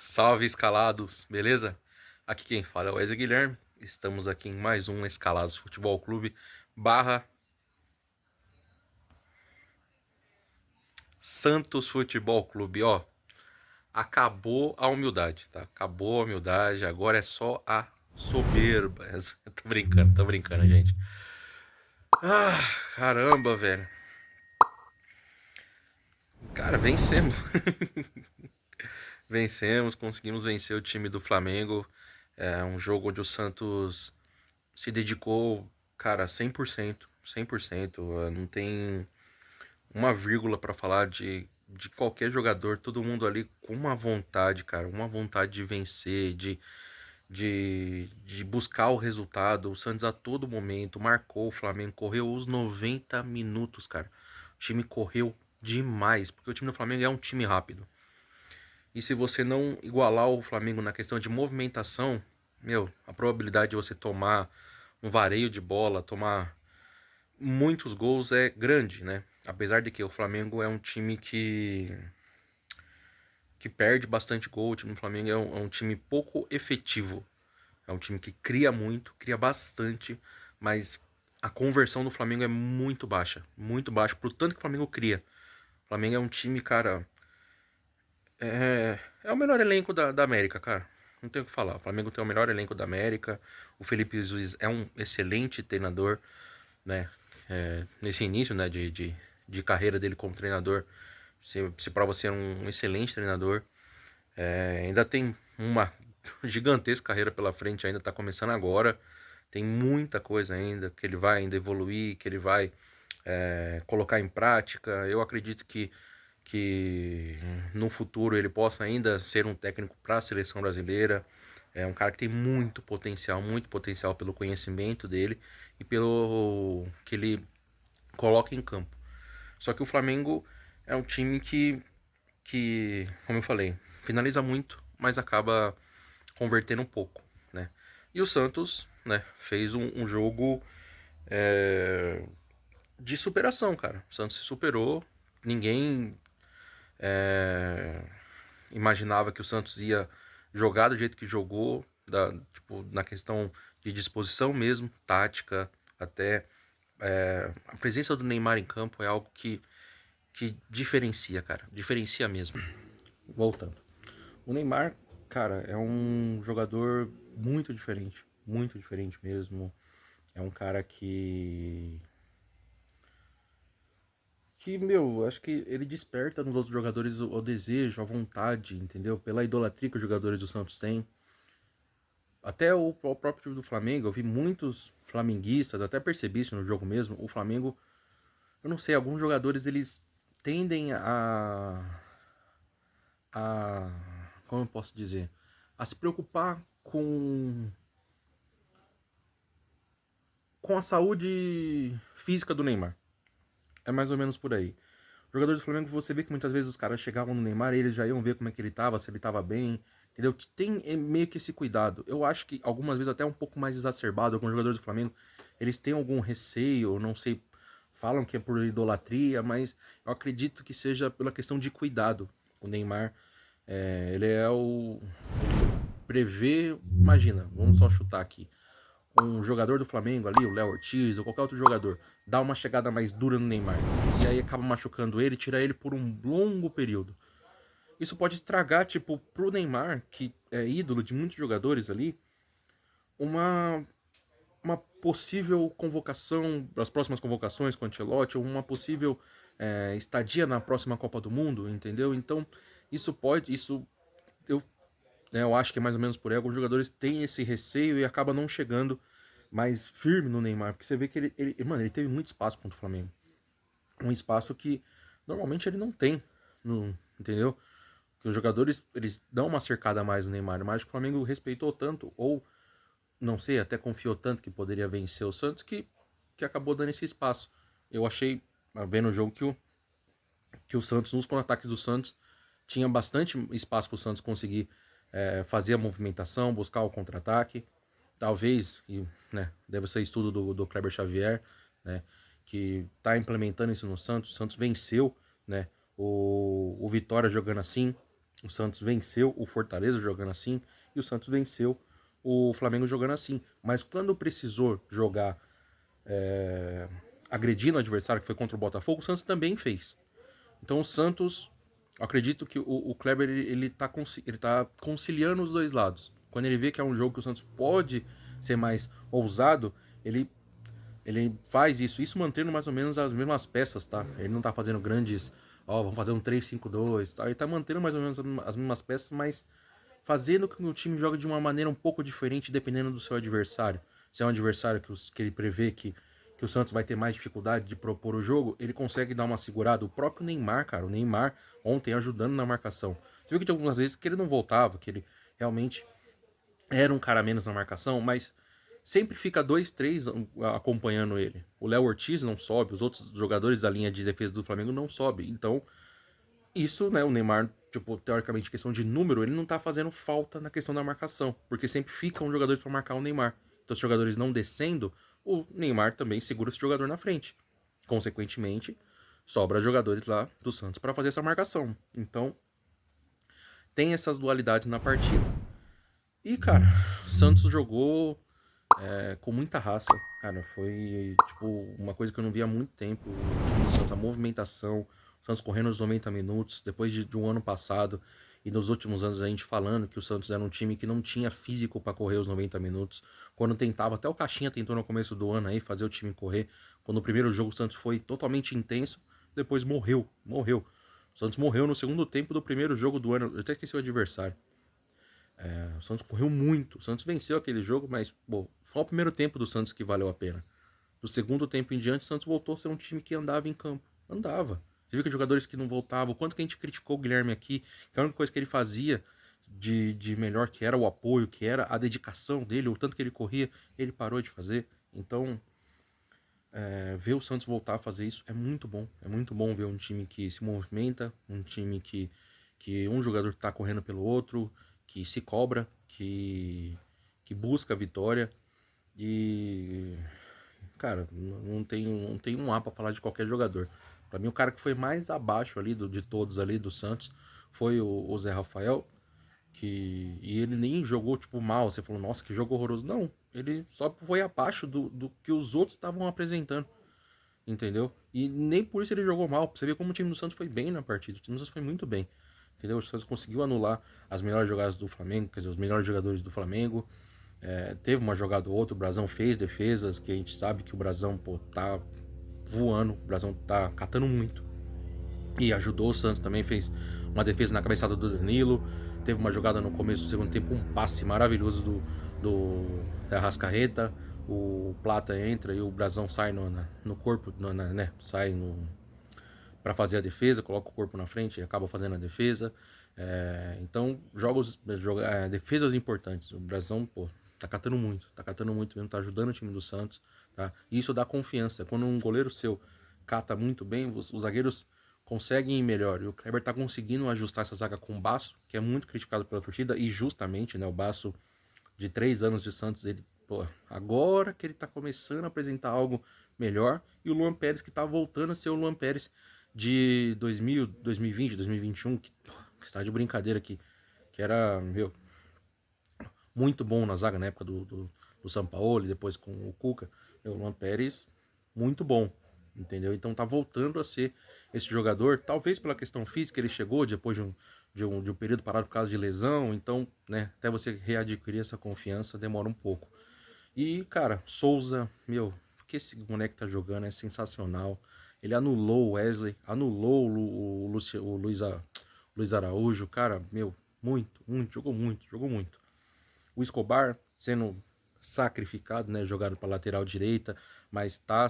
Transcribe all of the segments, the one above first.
Salve, escalados, beleza? Aqui quem fala é o Wesley Guilherme. Estamos aqui em mais um Escalados Futebol Clube barra Santos Futebol Clube. Ó, acabou a humildade, tá? Acabou a humildade, agora é só a soberba. Tô brincando, gente. Ah, caramba, velho. Cara, vencemos. Vencemos, conseguimos vencer o time do Flamengo. É um jogo onde o Santos se dedicou, cara, 100%, 100%. Não tem uma vírgula pra falar de qualquer jogador, todo mundo ali com uma vontade, cara, uma vontade de vencer, de buscar o resultado. O Santos a todo momento marcou o Flamengo, correu os 90 minutos, cara. O time correu demais, porque o time do Flamengo é um time rápido. E se você não igualar o Flamengo na questão de movimentação, meu, a probabilidade de você tomar um vareio de bola, tomar muitos gols é grande, né? Apesar de que o Flamengo é um time que perde bastante gol, o time do Flamengo é um time pouco efetivo. É um time que cria muito, cria bastante, mas a conversão do Flamengo é muito baixa pro tanto que o Flamengo cria. O Flamengo é um time, cara, é o melhor elenco da América, cara. Não tenho o que falar. O Flamengo tem o melhor elenco da América. O Felipe Luiz é um excelente treinador, né? Nesse início, né, de carreira dele como treinador, se prova ser um excelente treinador. Ainda tem uma gigantesca carreira pela frente, ainda tá começando agora. Tem muita coisa ainda que ele vai ainda evoluir, que ele vai colocar em prática. Eu acredito que no futuro ele possa ainda ser um técnico para a seleção brasileira. É um cara que tem muito potencial pelo conhecimento dele e pelo que ele coloca em campo. Só que o Flamengo é um time que, como eu falei, finaliza muito, mas acaba convertendo um pouco, né? E o Santos, né, fez um jogo é, de superação, cara. O Santos se superou, ninguém imaginava que o Santos ia jogar do jeito que jogou, tipo, na questão de disposição mesmo, tática, até a presença do Neymar em campo é algo que diferencia, cara. Diferencia mesmo. Voltando. O Neymar, cara, é um jogador muito diferente mesmo. É um cara meu, acho que ele desperta nos outros jogadores o desejo, a vontade, entendeu? Pela idolatria que os jogadores do Santos têm. Até o próprio time do Flamengo, eu vi muitos flamenguistas, até percebi isso no jogo mesmo. O Flamengo, eu não sei, alguns jogadores eles tendem a como eu posso dizer, a se preocupar com a saúde física do Neymar. É mais ou menos por aí. Jogadores do Flamengo, você vê que muitas vezes os caras chegavam no Neymar e eles já iam ver como é que ele tava, se ele tava bem, entendeu? Tem meio que esse cuidado. Eu acho que algumas vezes até um pouco mais exacerbado, alguns jogadores do Flamengo, eles têm algum receio, não sei, falam que é por idolatria, mas eu acredito que seja pela questão de cuidado. O Neymar, ele é o... prevê, imagina, vamos só chutar aqui um jogador do Flamengo ali, o Léo Ortiz ou qualquer outro jogador, dá uma chegada mais dura no Neymar e aí acaba machucando ele, tira ele por um longo período. Isso pode estragar, tipo, pro Neymar, que é ídolo de muitos jogadores ali, uma, uma possível convocação, as próximas convocações com o Ancelotti, ou uma possível estadia na próxima Copa do Mundo, entendeu? Então, isso eu, eu acho que é mais ou menos por aí, alguns jogadores têm esse receio e acaba não chegando mais firme no Neymar, porque você vê que mano, ele teve muito espaço contra o Flamengo. Um espaço que normalmente ele não tem, entendeu? Que os jogadores, eles dão uma cercada a mais no Neymar, mas o Flamengo respeitou tanto, ou não sei, até confiou tanto que poderia vencer o Santos, que acabou dando esse espaço. Eu achei, vendo o jogo, que o Santos, nos contra-ataques do Santos, tinha bastante espaço para o Santos conseguir fazer a movimentação, buscar o contra-ataque. Talvez, e, né, deve ser estudo do Kleber Xavier, né, que está implementando isso no Santos. O Santos venceu, né, o Vitória jogando assim. O Santos venceu o Fortaleza jogando assim e o Santos venceu o Flamengo jogando assim. Mas quando precisou jogar agredindo o adversário, que foi contra o Botafogo, o Santos também fez. Então o Santos, eu acredito que o Kleber ele tá conciliando os dois lados. Quando ele vê que é um jogo que o Santos pode ser mais ousado, ele faz isso. Isso mantendo mais ou menos as mesmas peças, tá? Ele não tá fazendo grandes. Ó, vamos fazer um 3-5-2, tá? Ele tá mantendo mais ou menos as mesmas peças, mas fazendo com que o time jogue de uma maneira um pouco diferente dependendo do seu adversário. Se é um adversário que ele prevê que o Santos vai ter mais dificuldade de propor o jogo, ele consegue dar uma segurada. O próprio Neymar, cara, o Neymar ontem ajudando na marcação. Você viu que tinha algumas vezes que ele não voltava, que ele realmente era um cara a menos na marcação, mas sempre fica dois, três acompanhando ele. O Léo Ortiz não sobe, os outros jogadores da linha de defesa do Flamengo não sobem. Então, isso, né, o Neymar, tipo, teoricamente, questão de número, ele não tá fazendo falta na questão da marcação, porque sempre ficam jogadores para marcar o Neymar. Então, os jogadores não descendo, o Neymar também segura esse jogador na frente. Consequentemente, sobra jogadores lá do Santos para fazer essa marcação. Então, tem essas dualidades na partida. E, cara, o Santos jogou com muita raça, cara. Foi, tipo, uma coisa que eu não via há muito tempo. O time do Santos, a movimentação, o Santos correndo os 90 minutos, depois de um ano passado e nos últimos anos a gente falando que o Santos era um time que não tinha físico para correr os 90 minutos. Quando tentava, até o Caixinha tentou no começo do ano aí fazer o time correr. Quando o primeiro jogo o Santos foi totalmente intenso, depois morreu. O Santos morreu no segundo tempo do primeiro jogo do ano. Eu até esqueci o adversário. O Santos correu muito. O Santos venceu aquele jogo, mas, pô, foi o primeiro tempo do Santos que valeu a pena. Do segundo tempo em diante, o Santos voltou a ser um time que andava em campo. Andava. Você viu que jogadores que não voltavam, o quanto que a gente criticou o Guilherme aqui, que a única coisa que ele fazia de melhor, que era o apoio, que era a dedicação dele, o tanto que ele corria, ele parou de fazer. Então, ver o Santos voltar a fazer isso é muito bom. É muito bom ver um time que se movimenta, um time que um jogador está correndo pelo outro, que se cobra, que busca a vitória. E, cara, não tem um A pra falar de qualquer jogador. Pra mim, o cara que foi mais abaixo ali de todos ali do Santos foi o Zé Rafael. E ele nem jogou, tipo, mal. Você falou, nossa, que jogo horroroso. Não, ele só foi abaixo do que os outros estavam apresentando. Entendeu? E nem por isso ele jogou mal. Você vê como o time do Santos foi bem na partida. O time do Santos foi muito bem. Entendeu? O Santos conseguiu anular as melhores jogadas do Flamengo, quer dizer, os melhores jogadores do Flamengo. Teve uma jogada ou outra, o Brasão fez defesas, que a gente sabe que o Brasão, pô, tá voando, o Brasão tá catando muito. E ajudou o Santos também, fez uma defesa na cabeçada do Danilo. Teve uma jogada no começo do segundo tempo, um passe maravilhoso do Arrascaeta. O Plata entra e o Brasão sai no corpo, né? Sai para fazer a defesa, coloca o corpo na frente e acaba fazendo a defesa. Então, defesas importantes. O Brasão, pô, tá catando muito mesmo, tá ajudando o time do Santos, tá? E isso dá confiança. Quando um goleiro seu cata muito bem, os zagueiros conseguem ir melhor. E o Kleber tá conseguindo ajustar essa zaga com o Basso, que é muito criticado pela torcida, e justamente, né, o Basso de 3 anos de Santos, ele, pô, agora que ele tá começando a apresentar algo melhor, e o Luan Pérez que tá voltando a ser o Luan Pérez de 2000, 2020, 2021, que pô, está de brincadeira aqui, que era, meu, muito bom na zaga na época do Sampaoli, depois com o Cuca. O Luan Pérez, muito bom, entendeu? Então tá voltando a ser esse jogador, talvez pela questão física, ele chegou depois de um período parado por causa de lesão, então, né, até você readquirir essa confiança demora um pouco. E, cara, Souza, meu, o que esse moleque tá jogando é sensacional. Ele anulou o Wesley, anulou o Luiz Araújo, cara, meu, jogou muito, jogou muito. O Escobar sendo sacrificado, né, jogado para lateral direita, mas tá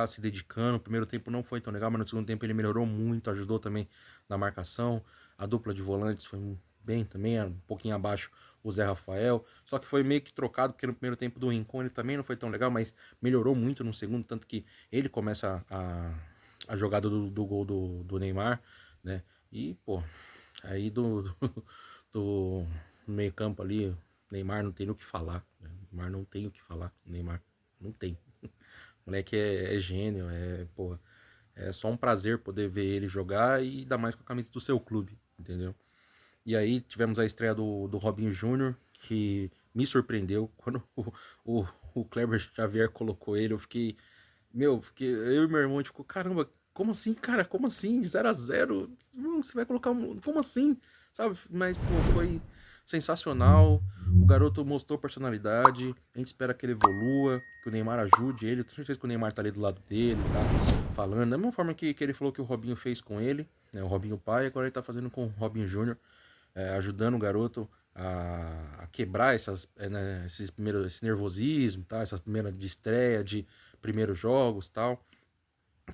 se dedicando. O primeiro tempo não foi tão legal, mas no segundo tempo ele melhorou muito, ajudou também na marcação. A dupla de volantes foi bem também, era um pouquinho abaixo o Zé Rafael, só que foi meio que trocado, porque no primeiro tempo do Rincon ele também não foi tão legal, mas melhorou muito no segundo, tanto que ele começa a jogada do gol do Neymar, né? E, pô, aí do meio campo ali, Neymar não tem o que falar. Né? Neymar não tem o que falar. Neymar não tem. O moleque é gênio, pô, é só um prazer poder ver ele jogar e ainda mais com a camisa do seu clube, entendeu? E aí tivemos a estreia do Robinho Júnior, que me surpreendeu. Quando o Kleber Xavier colocou ele, eu fiquei. Eu e meu irmão, a gente ficou, caramba, como assim, cara? Como assim? 0 a 0. Você vai colocar um. Como assim? Sabe? Mas, pô, foi sensacional. O garoto mostrou personalidade. A gente espera que ele evolua, que o Neymar ajude ele. Eu tenho certeza que o Neymar tá ali do lado dele, tá falando. Da mesma forma que ele falou que o Robinho fez com ele, né? O Robinho pai, agora ele tá fazendo com o Robinho Júnior, ajudando o garoto a quebrar né, esse nervosismo, tá? Essa primeira de estreia, de primeiros jogos, tal.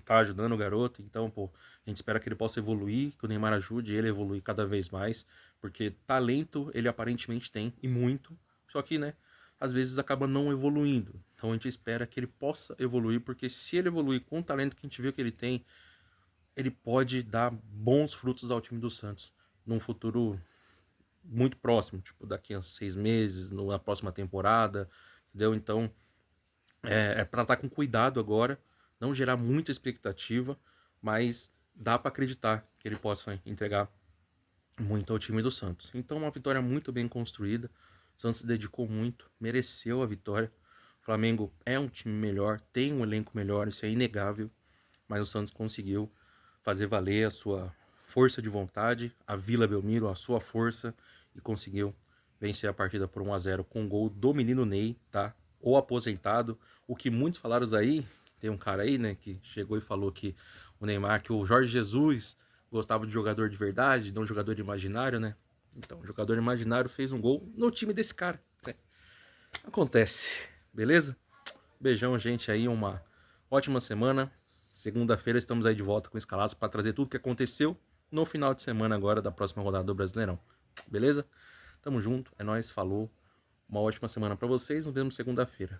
Tá ajudando o garoto, então, pô, a gente espera que ele possa evoluir, que o Neymar ajude ele a evoluir cada vez mais, porque talento ele aparentemente tem, e muito, só que, né, às vezes acaba não evoluindo. Então a gente espera que ele possa evoluir, porque se ele evoluir com o talento que a gente viu que ele tem, ele pode dar bons frutos ao time do Santos num futuro muito próximo, tipo daqui a 6 meses, na próxima temporada, entendeu? Então é para estar com cuidado agora, não gerar muita expectativa, mas dá para acreditar que ele possa entregar muito ao time do Santos. Então uma vitória muito bem construída, o Santos se dedicou muito, mereceu a vitória. O Flamengo é um time melhor, tem um elenco melhor, isso é inegável, mas o Santos conseguiu fazer valer a sua força de vontade, a Vila Belmiro, a sua força, e conseguiu vencer a partida por 1 a 0 com o gol do menino Ney, tá? O aposentado, o que muitos falaram aí, tem um cara aí, né, que chegou e falou que o Neymar, que o Jorge Jesus gostava de jogador de verdade, não jogador imaginário, né? Então, o jogador imaginário fez um gol no time desse cara, né? Acontece, beleza? Beijão, gente, aí, uma ótima semana. Segunda-feira estamos aí de volta com o Escalados para trazer tudo o que aconteceu no final de semana agora da próxima rodada do Brasileirão. Beleza? Tamo junto, é nóis, falou. Uma ótima semana para vocês, nos vemos segunda-feira.